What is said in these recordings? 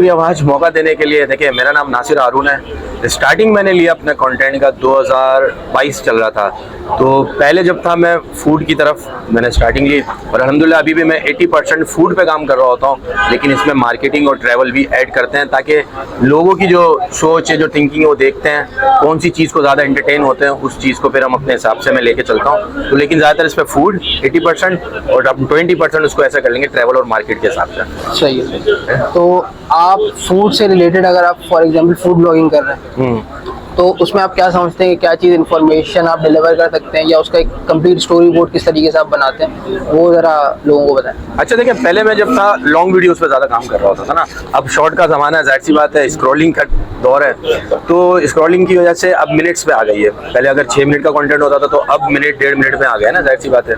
शुक्रिया आज मौका देने के लिए। देखिए मेरा नाम नासिर हारून है। स्टार्टिंग मैंने लिया अपने कंटेंट का 2022 चल रहा था, तो पहले जब था मैं फूड की तरफ मैंने स्टार्टिंग ली और अल्हम्दुलिल्लाह अभी भी मैं 80% फूड पे काम कर रहा होता हूँ, लेकिन इसमें मार्केटिंग और ट्रैवल भी ऐड करते हैं ताकि लोगों की जो सोच है, जो थिंकिंग है, वो देखते हैं कौन सी चीज़ को ज़्यादा एंटरटेन होते हैं, उस चीज़ को फिर हम अपने हिसाब से मैं लेके चलता हूँ। तो लेकिन ज़्यादातर इस पर फूड 80% और अब 20% उसको ऐसा कर लेंगे ट्रैवल और मार्केट के हिसाब से। सही है। तो आप फूड से रिलेटेड अगर आप फॉर एग्जांपल फूड ब्लॉगिंग कर रहे हैं तो उसमें आप क्या समझते हैं कि क्या चीज़ इन्फॉर्मेशन आप डिलीवर कर सकते हैं या उसका एक कंप्लीट स्टोरी बोर्ड किस तरीके से आप बनाते हैं, वो ज़रा लोगों को बताएं। अच्छा देखिए, पहले मैं जब था लॉन्ग वीडियोस पे ज़्यादा काम कर रहा होता था ना, अब शॉर्ट का ज़माना है, जाहिर सी बात है स्क्रॉलिंग का दौर है, तो स्क्रॉलिंग की वजह से अब मिनट्स पे आ गई है। पहले अगर 6 मिनट का कंटेंट होता था तो अब मिनट 1.5 मिनट में आ गया ना, जाहिर सी बात है।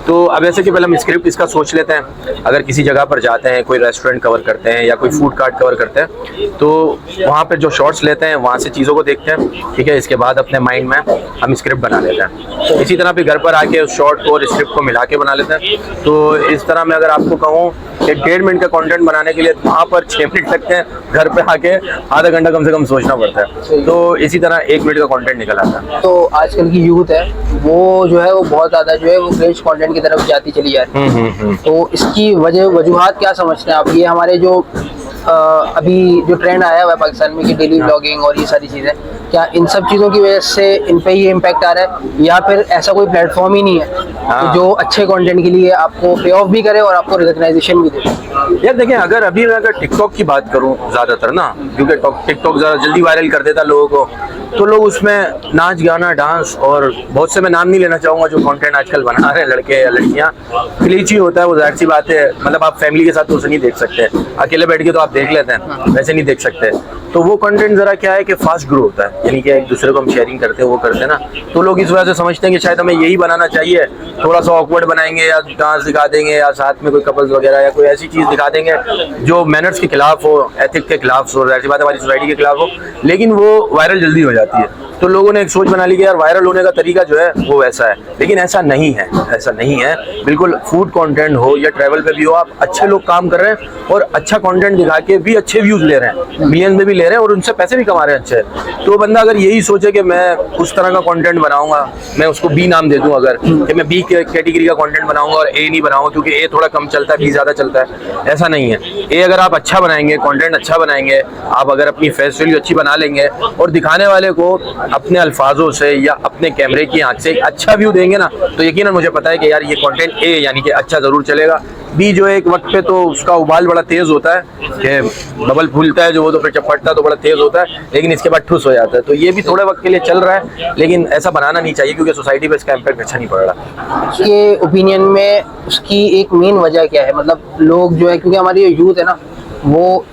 तो अब ऐसे कि पहले हम स्क्रिप्ट इसका सोच लेते हैं, अगर किसी जगह पर जाते हैं, कोई रेस्टोरेंट कवर करते हैं या कोई फूड कार्ट कवर करते हैं, तो वहाँ पर जो शॉर्ट्स लेते हैं वहाँ से चीज़ों को देखते हैं, ठीक है। इसके बाद अपने माइंड में हम स्क्रिप्ट बना लेते हैं, तो इसी तरह भी घर पर आके उस शॉर्ट को और स्क्रिप्ट को मिला के बना लेते हैं। तो इस तरह मैं अगर आपको कहूँ कि 1.5 मिनट का कंटेंट बनाने के लिए वहाँ पर 6 मिनट लगते हैं, घर पे आके आधा घंटा कम से कम सोचना पड़ता है। तो इसी तरह 1 मिनट का कंटेंट निकल आता है। तो आजकल की यूथ है वो जो है वो बहुत ज़्यादा जो है वो क्रेज कंटेंट की तरफ जाती चली जा रही है। तो इसकी वजूहात क्या समझते हैं आप? ये हमारे जो अभी जो ट्रेंड आया हुआ है पाकिस्तान में कि डेली व्लॉगिंग और ये सारी चीज़ें, क्या इन सब चीज़ों की वजह से इन पे ही इम्पैक्ट आ रहा है या फिर ऐसा कोई प्लेटफॉर्म ही नहीं है तो जो अच्छे कंटेंट के लिए आपको पे ऑफ भी करे और आपको रिकग्नाइजेशन भी दे? यार देखिए, अभी मैं अगर टिकटॉक की बात करूं ज़्यादातर ना, क्योंकि टिकटॉक ज़्यादा जल्दी वायरल कर देता लोगों को, तो लोग उसमें नाच गाना डांस और बहुत से, मैं नाम नहीं लेना चाहूँगा, जो कंटेंट आजकल बना रहे हैं लड़के या लड़कियाँ, क्लीची होता है वो, जाहिर सी बात है। मतलब आप फैमिली के साथ तो उसे नहीं देख सकते, अकेले बैठ के तो आप देख लेते हैं, वैसे नहीं देख सकते। तो वो कंटेंट ज़रा क्या है कि फास्ट ग्रो होता है, यानी कि एक दूसरे को हम शेयरिंग करते हैं, वो करते हैं ना, तो लोग इस वजह से समझते हैं कि शायद हमें यही बनाना चाहिए, थोड़ा सा ऑकवर्ड बनाएंगे या डांस दिखा देंगे या साथ में कोई कपल्स वगैरह या कोई ऐसी चीज़ दिखा देंगे जो मैनर्स के खिलाफ हो, एथिक के खिलाफ हो, ऐसी बात हमारी सोसाइटी के खिलाफ हो, लेकिन वो वायरल जल्दी हो जाती है। तो लोगों ने एक सोच बना ली कि यार वायरल होने का तरीका जो है वो ऐसा है, लेकिन ऐसा नहीं है, ऐसा नहीं है बिल्कुल। फूड कंटेंट हो या ट्रैवल पे भी हो, आप अच्छे लोग काम कर रहे हैं और अच्छा कंटेंट दिखा के भी अच्छे व्यूज ले रहे हैं, मिलियंस में भी ले रहे हैं और उनसे पैसे भी कमा रहे हैं अच्छे। तो बंदा अगर यही सोचे कि मैं उस तरह का कंटेंट बनाऊंगा, मैं उसको बी नाम दे दूं, अगर कि मैं बी कैटेगरी का कंटेंट बनाऊंगा और ए नहीं बनाऊंगा क्योंकि ए थोड़ा कम चलता है, बी ज़्यादा चलता है, ऐसा नहीं है। ए अगर आप अच्छा बनाएंगे, कंटेंट अच्छा बनाएंगे, आप अगर अपनी फेस वैल्यू अच्छी बना लेंगे और दिखाने वाले को अपने अल्फाजों से या अपने कैमरे की आंख से एक अच्छा व्यू देंगे ना, तो यकीनन मुझे पता है कि यार ये कंटेंट ए यानी कि अच्छा ज़रूर चलेगा। बी जो है एक वक्त पे तो उसका उबाल बड़ा तेज़ होता है कि बबल फूलता है जो, वो तो फिर जब फटता है तो बड़ा तेज़ होता है, लेकिन इसके बाद ठुस हो जाता है। तो ये भी थोड़े वक्त के लिए चल रहा है, लेकिन ऐसा बनाना नहीं चाहिए क्योंकि सोसाइटी पे इसका इम्पैक्ट अच्छा नहीं पड़ रहा। ये ओपिनियन में उसकी एक मेन वजह क्या है? मतलब लोग जो है, क्योंकि हमारी यूथ है ना वो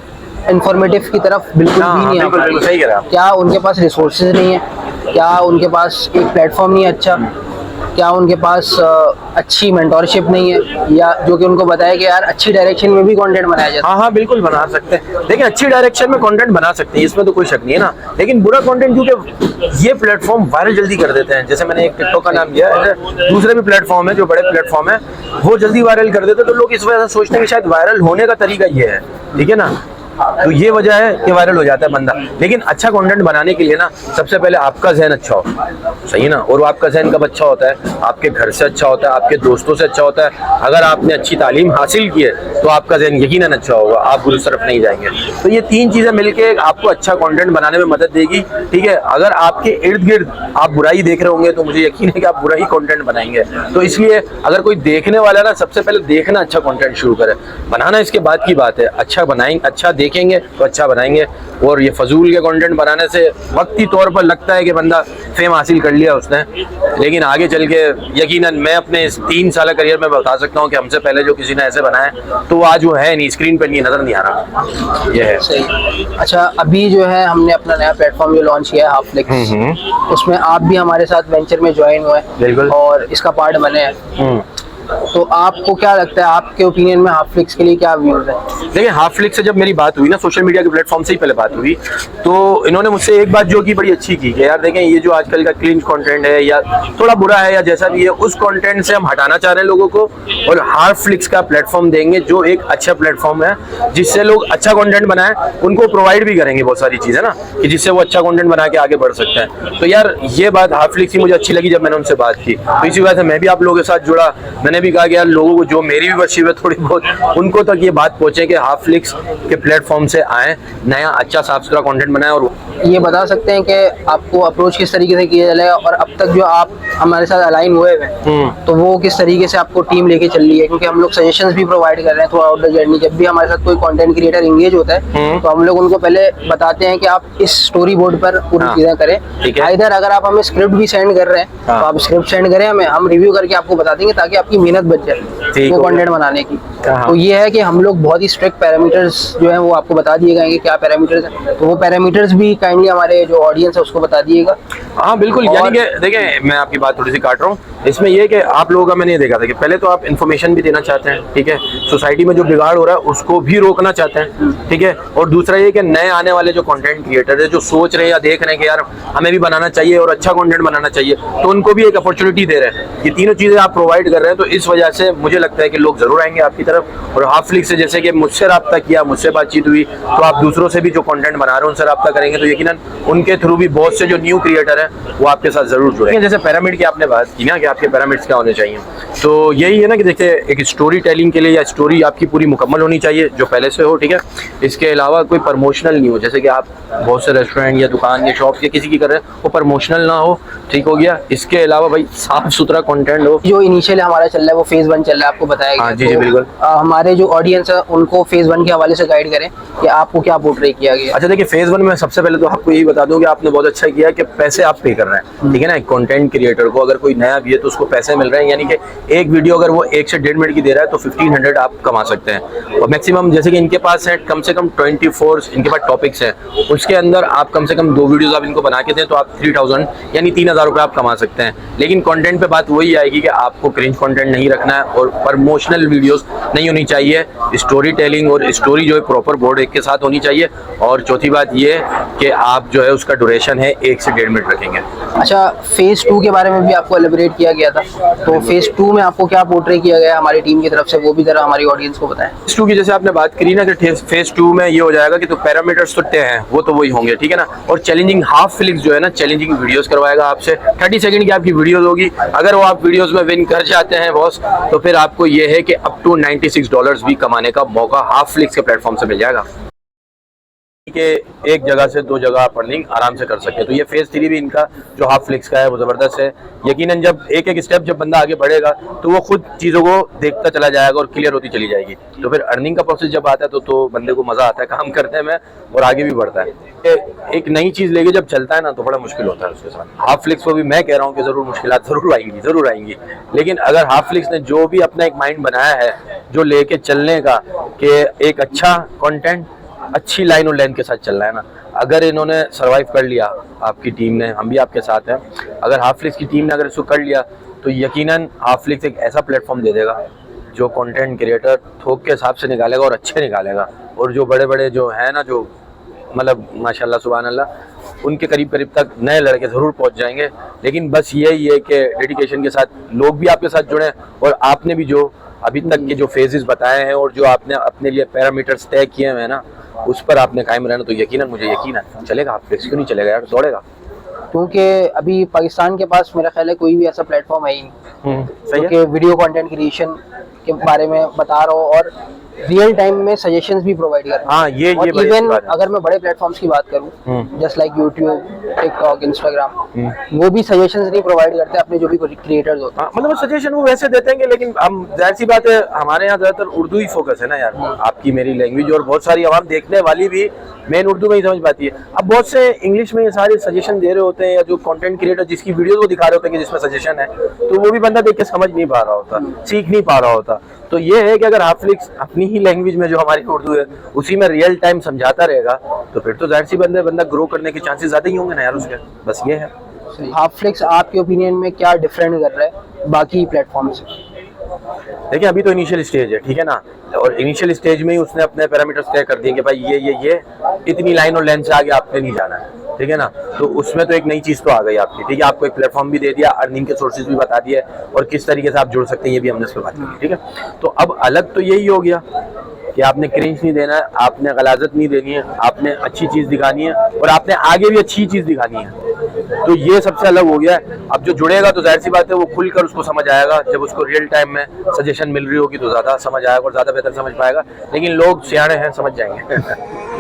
इंफॉर्मेटिव की तरफ बिल्कुल भी नहीं बिल्कुल बिल्कुल सही कह रहे हैं आप। क्या उनके पास रिसोर्सेज नहीं है? क्या उनके पास एक प्लेटफॉर्म नहीं है अच्छा? क्या उनके पास अच्छी मेंटोरशिप नहीं है, या जो कि उनको बताया कि यार अच्छी डायरेक्शन में भी कंटेंट बनाया जाता है? हाँ बिल्कुल बना सकते हैं। देखिए अच्छी डायरेक्शन में कंटेंट बना सकते हैं, इसमें तो कोई शक नहीं है ना, लेकिन बुरा कंटेंट क्योंकि ये प्लेटफॉर्म वायरल जल्दी कर देते हैं, जैसे मैंने एक टिकटॉक का नाम लिया, दूसरे भी प्लेटफॉर्म है जो बड़े प्लेटफॉर्म है वो जल्दी वायरल कर देते हैं, तो लोग इस वजह से सोचते हैं कि शायद वायरल होने का तरीका ये है, ठीक है ना, तो ये वजह है कि वायरल हो जाता है बंदा। लेकिन अच्छा कंटेंट बनाने के लिए ना सबसे पहले आपका जहन अच्छा हो, सही ना, और वो आपका जहन कब अच्छा होता है? आपके घर से अच्छा होता है, आपके दोस्तों से अच्छा होता है। अगर आपने अच्छी तालीम हासिल की है तो आपका जहन यकीनन अच्छा होगा, आप बुरी तरफ नहीं जाएंगे। तो ये 3 चीज़ें मिलके आपको अच्छा कंटेंट बनाने में मदद देगी, ठीक है। अगर आपके इर्द गिर्द आप बुराई देख रहे होंगे तो मुझे यकीन है कि आप बुरा ही कंटेंट बनाएंगे। तो इसलिए अगर कोई देखने वाला ना, सबसे पहले देखना अच्छा कंटेंट शुरू करे, बनाना इसके बाद की बात है। अच्छा बनाएंगे, अच्छा देखेंगे तो अच्छा बनाएंगे। और ये फजूल के कंटेंट बनाने से वक्ती तौर पर लगता है कि बंदा फेम हासिल कर लिया उसने, लेकिन आगे चल के यकीनन मैं अपने इस 3 साल करियर में बता सकता हूँ कि हमसे पहले जो किसी ने ऐसे बनाया तो वो आज वो है नहीं, स्क्रीन पर नहीं, नजर नहीं आ रहा। ये है सही। अच्छा, अभी जो है हमने अपना नया प्लेटफॉर्म जो लॉन्च किया है हाफफ्लिक्स, उसमें आप भी हमारे साथ वेंचर में ज्वाइन हुए बिल्कुल और इसका पार्ट बने हैं। तो आपको क्या लगता है, आपके ओपिनियन में हाफफ्लिक्स के लिए क्या व्यूज है? देखिए, हाफफ्लिक्स से जब मेरी बात हुई ना, सोशल मीडिया के प्लेटफॉर्म से ही पहले बात हुई, तो इन्होंने मुझसे एक बात जो की बड़ी अच्छी की कि यार देखें, ये जो आजकल का क्लीन कंटेंट है या थोड़ा बुरा है या जैसा भी है, उस कंटेंट से हम हटाना चाह रहे हैं लोगों को और हाफफ्लिक्स का प्लेटफॉर्म देंगे जो एक अच्छा प्लेटफॉर्म है जिससे लोग अच्छा कंटेंट बनाएं, उनको प्रोवाइड भी करेंगे बहुत सारी चीजें ना, कि जिससे वो अच्छा कंटेंट बना के आगे बढ़ सकते हैं। तो यार ये बात हाफफ्लिक्स की मुझे अच्छी लगी जब मैंने उनसे बात की, तो इसी वजह से मैं भी आप लोगों के साथ जुड़ा। मैंने भी कहा कि यार लोगों को, जो मेरी भी वशीब है थोड़ी बहुत, उनको तक ये बात पहुंचे कि हाफफ्लिक्स के प्लेटफॉर्म से आए, नया अच्छा साफ सुथरा कंटेंट बनाए। और ये बता सकते हैं कि आपको अप्रोच किस तरीके से किया जाएगा, और अब तक जो आप हमारे साथ अलाइन हुए हैं तो वो किस तरीके से आपको टीम लेके चल रही है? क्योंकि हम लोग सजेशंस भी प्रोवाइड कर रहे हैं थ्रू आउट द जर्नी। जब भी हमारे साथ कोई कंटेंट क्रिएटर एंगेज होता है तो हम लोग उनको पहले बताते हैं कि आप इस स्टोरी बोर्ड पर पूरी चीजें करें। इधर अगर आप हमें स्क्रिप्ट भी सेंड कर रहे हैं तो आप स्क्रिप्ट सेंड करें हमें, हम रिव्यू करके आपको बता देंगे ताकि आपकी मेहनत बच जाए वो कंटेंट बनाने की। तो ये है कि हम लोग बहुत ही स्ट्रिक्ट पैरामीटर्स जो है वो आपको बता दिए गए कि क्या पैरामीटर्स हैं, तो वो पैरामीटर्स भी काइंडली हमारे जो ऑडियंस है उसको बता दिएगा। हाँ बिल्कुल, यानी कि देखें, मैं आपकी बात थोड़ी सी काट रहा हूँ, इसमें ये कि आप लोगों का मैंने ये देखा था कि पहले तो आप इन्फॉर्मेशन भी देना चाहते हैं, ठीक है, सोसाइटी में जो बिगाड़ हो रहा है उसको भी रोकना चाहते हैं, ठीक है, और दूसरा ये कि नए आने वाले जो कंटेंट क्रिएटर है जो सोच रहे हैं या देख रहे हैं कि यार हमें भी बनाना चाहिए और अच्छा कंटेंट बनाना चाहिए, तो उनको भी एक अपॉर्चुनिटी दे रहे हैं। ये तीनों चीजें आप प्रोवाइड कर रहे हैं, तो इस वजह से मुझे लगता है कि लोग जरूर आएंगे आपकी तरफ। और हाफफ्लिक्स से जैसे कि मुझसे रब्ता किया, मुझसे बातचीत हुई, तो आप दूसरों से भी जो कंटेंट बना रहे हैं उनसे रब्ता करेंगे तो यकीनन उनके थ्रू भी बहुत से जो न्यू क्रिएटर हैं वो आपके साथ जरूर जुड़ेंगे। जैसे पिरामिड की आपने बात की ना कि आपके पिरामिड्स क्या होने चाहिए, तो यही है ना कि देखिए, एक स्टोरी टेलिंग के लिए या स्टोरी आपकी पूरी मुकम्मल होनी चाहिए जो पहले से हो, ठीक है। इसके अलावा कोई प्रमोशनल नहीं हो, जैसे कि आप बहुत से रेस्टोरेंट या दुकान या शॉप या किसी की कर रहे हैं, वो प्रमोशनल ना हो, ठीक हो गया। इसके अलावा भाई साफ सुथरा कंटेंट हो। जो इनिशियल हमारा चल रहा है वो फेज 1 चल रहा है, आपको बताया गया। हाँ जी, बिल्कुल। हमारे जो ऑडियंस है उनको फेज 1 के हवाले से गाइड करें कि आपको क्या पोर्ट्रे किया गया। अच्छा देखिए, फेज 1 में सबसे पहले तो आपको यही बता दूं कि आपने बहुत अच्छा किया कि पैसे आप पे कर रहे हैं, ठीक है ना। एक कंटेंट क्रिएटर को अगर कोई नया भी है तो उसको पैसे मिल रहे हैं, यानी कि एक वीडियो अगर वो 1 से 1.5 मिनट की दे रहा है तो 1500 आप कमा सकते हैं। और मैक्सिमम जैसे कि इनके पास है कम से कम 24 इनके पास टॉपिक्स हैं, उसके अंदर आप कम से कम 2 वीडियोस आप इनको बना के दें तो आप 3000 यानी 3000 रुपये आप कमा सकते हैं। लेकिन कंटेंट पे बात वही आएगी कि आपको क्रिंज कंटेंट नहीं रखना है और प्रमोशनल वीडियोस नहीं होनी चाहिए, स्टोरी टेलिंग और स्टोरी जो है प्रॉपर बोर्ड एक के साथ होनी चाहिए। और चौथी बात ये कि आप जो है उसका ड्यूरेशन है 1 से 1.5 मिनट रखेंगे। अच्छा, फेज 2 के बारे में भी आपको एलिब्रेट किया गया था, तो फेज 2 में आपको क्या पोर्ट्रे किया गया हमारी टीम की तरफ से, वो भी जरा हमारी ऑडियंस को बताएं। फेज 2 की जैसे आपने बात करी ना कि फेज 2 में ये हो जाएगा कि तो पैरामीटर्स तो तय हैं, वो तो वही होंगे, ठीक है ना। और चैलेंजिंग हाफफ्लिक्स जो है ना, चैलेंजिंग वीडियोस करवाएगा आपसे, 30 सेकंड की आपकी वीडियोस होगी। अगर वो आप वीडियोस में विन कर जाते हैं बॉस, तो फिर आपको ये है कि अप टू $96 भी कमाने का मौका हाफफ्लिक्स के प्लेटफॉर्म से मिल जाएगा कि एक जगह से 2 जगह आप अर्निंग आराम से कर सके। तो ये फेज 3 भी इनका जो हाफफ्लिक्स का है वो जबरदस्त है। यकीनन जब एक एक स्टेप जब बंदा आगे बढ़ेगा तो वो खुद चीज़ों को देखता चला जाएगा और क्लियर होती चली जाएगी। तो फिर अर्निंग का प्रोसेस जब आता है तो बंदे को मजा आता है काम करने में और आगे भी बढ़ता है। एक नई चीज़ लेके जब चलता है ना तो बड़ा मुश्किल होता है उसके साथ। हाफफ्लिक्स को भी मैं कह रहा हूँ कि जरूर मुश्किलात जरूर आएंगी, लेकिन अगर हाफफ्लिक्स ने जो भी अपना एक माइंड बनाया है जो लेके चलने का कि एक अच्छा कंटेंट अच्छी लाइन और लेंथ के साथ चल रहा है ना, अगर इन्होंने सरवाइव कर लिया, आपकी टीम ने, हम भी आपके साथ हैं, अगर हाफफ्लिक्स की टीम ने अगर इसको कर लिया तो यकीनन हाफफ्लिक्स एक ऐसा प्लेटफॉर्म दे देगा जो कंटेंट क्रिएटर थोक के हिसाब से निकालेगा और अच्छे निकालेगा। और जो बड़े बड़े जो है ना, जो मतलब माशाल्लाह सुभान अल्लाह, उनके करीब तक नए लड़के ज़रूर पहुंच जाएंगे। लेकिन बस यही है कि डेडिकेशन के साथ लोग भी आपके साथ जुड़े और आपने भी जो अभी तक के जो फेजेस बताए हैं और जो आपने अपने लिए पैरामीटर्स तय किए हुए हैं ना, उस पर आपने कायम रहना, तो यकीनन मुझे यकीन है चलेगा। आप क्यों नहीं चलेगा यार, दौड़ेगा। क्योंकि अभी पाकिस्तान के पास मेरा ख्याल है कोई भी ऐसा प्लेटफॉर्म है ही नहीं सही कि वीडियो कंटेंट क्रिएशन के बारे में बता रहा हो और रियल टाइम में सजेशंस भी प्रोवाइड कर रहे हैं। हाँ, ये इवन अगर मैं बड़े प्लेटफॉर्म्स की बात करूं just like YouTube, TikTok, Instagram, वो भी सजेशंस नहीं प्रोवाइड करते अपने जो भी क्रिएटर्स होते हैं। मतलब सजेशन वो वैसे देते हैं लेकिन हम जाहिर सी बात है हमारे यहाँ ज्यादातर उर्दू ही फोकस है ना यार, आपकी मेरी लैंग्वेज, और बहुत सारी आवाम देखने वाली भी मेन उर्दू में ही समझ पाती है। अब बहुत से इंग्लिश में ये सारे सजेशन दे रहे होते हैं या जो कंटेंट क्रिएटर जिसकी वीडियो वो दिखा रहे होते हैं कि जिसमें सजेशन है, तो वो भी बंदा देख के समझ नहीं पा रहा होता, सीख नहीं पा रहा होता। तो ये है कि अगर हाफफ्लिक्स अपनी ही लैंग्वेज में जो हमारी उर्दू है उसी में रियल टाइम समझाता रहेगा तो फिर तो जाहिर सी बंदा ग्रो करने के चांसेस ज्यादा ही होंगे ना यार उसके। बस ये है। हाफफ्लिक्स आपके ओपिनियन में क्या डिफरेंट कर रहा है बाकी प्लेटफॉर्म से? देखिए अभी तो इनिशियल स्टेज है, ठीक है ना, और इनिशियल स्टेज में ही उसने अपने पैरामीटर्स तय कर दिए कि भाई ये इतनी लाइन और लेंथ से आगे आपने नहीं जाना है, ठीक है ना। तो उसमें तो एक नई चीज़ तो आ गई आपकी, ठीक है, आपको एक प्लेटफॉर्म भी दे दिया, अर्निंग के सोर्सेज भी बता दिए और किस तरीके से आप जुड़ सकते हैं ये भी हमने उस पर बात की, ठीक है। तो अब अलग तो यही हो गया कि आपने क्रिंज नहीं देना है, आपने गलाजत नहीं देनी है, आपने अच्छी चीज़ दिखानी है और आपने आगे भी अच्छी चीज़ दिखानी है। तो ये सबसे अलग हो गया है। अब जो जुड़ेगा तो जाहिर सी बात है वो खुलकर उसको समझ आएगा, जब उसको रियल टाइम में सजेशन मिल रही होगी तो ज़्यादा समझ आएगा और ज़्यादा बेहतर समझ पाएगा, लेकिन लोग सियाने हैं, समझ जाएंगे।